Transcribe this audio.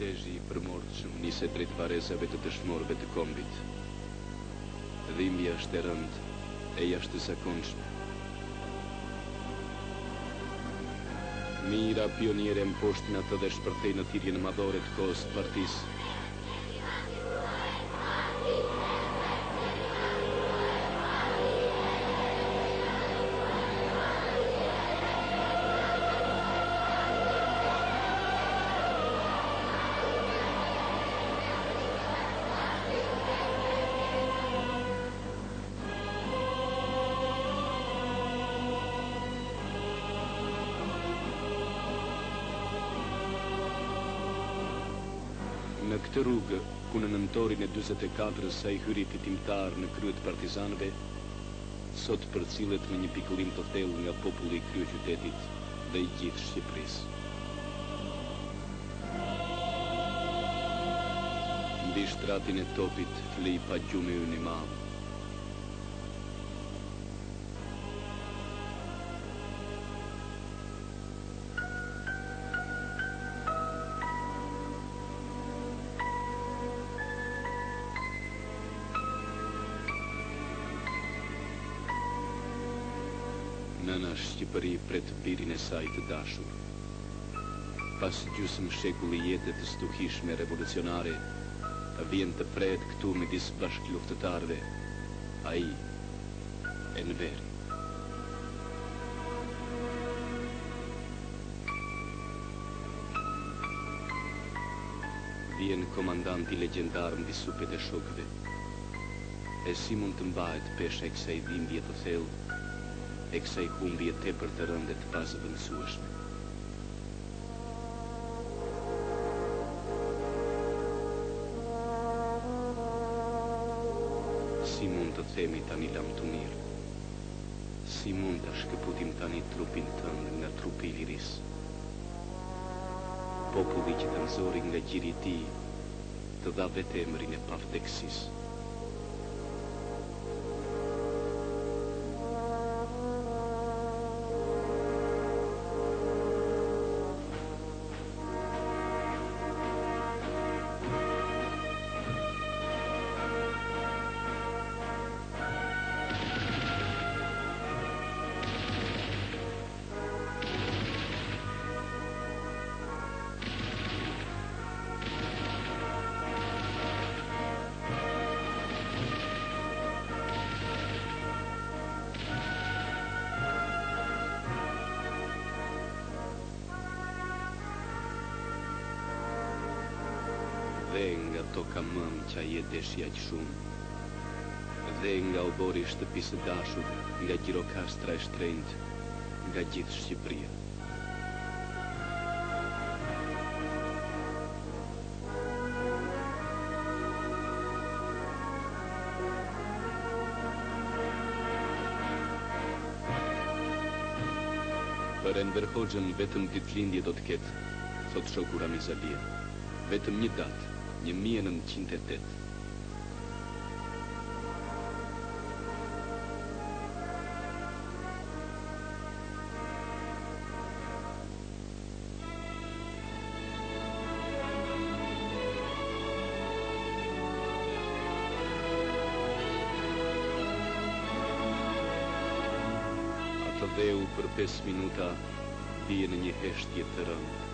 kortezhi I përmortshëm nise drejt varrezave të dëshmorëve të kombit. Dhimbja është e rëndë, e jashtëzakonshme. Mira pioniere mposhtin atë dhe shpërthej në thirrjen madhore të kohës së partisë. Në këtë rrugë, ku në nëntorin e 44 sa I hyri fitimtar në kryet partizanëve, sot përcillet me një pikëllim të thellë nga populli I kryeqytetit dhe I gjithë Shqipërisë. Mbi shtratin e topit flej pa gjumë ynë I madh. Nëna Shqipëri pret birin e saj të dashur. Pas gjysmë shekulli jete të stuhishme revolucionare, vjen të pret këtu midis bashkëluftëtarëve, ai Enveri. Vjen komandanti legjendar mbi supet e shokëve. E si mund të mbahet pesha e kësaj dhimbje të thellë, e kësaj humbje tepër të rënde të pazëvendësueshme. Si mund të themi tani lam të mirë? Si mund të shkëputim tani trupin tënd nga trupi I lirisë? Populli që të nxori nga gjiri I tij të dha vetë emrin e pavdekësisë. Dhe nga toka mëm që aje deshja që shumë, dhe nga obori shtëpisë dashur, nga Gjirokastra e shtrenjtë, nga gjithë Shqipëria. Për Enver Hoxhën vetëm ditëlindje do të ketë, thot shoku Ramiz Alia. Vetëm një datë, 1908. Atë dheu për 5 minuta bie në një heshtje të rëndë.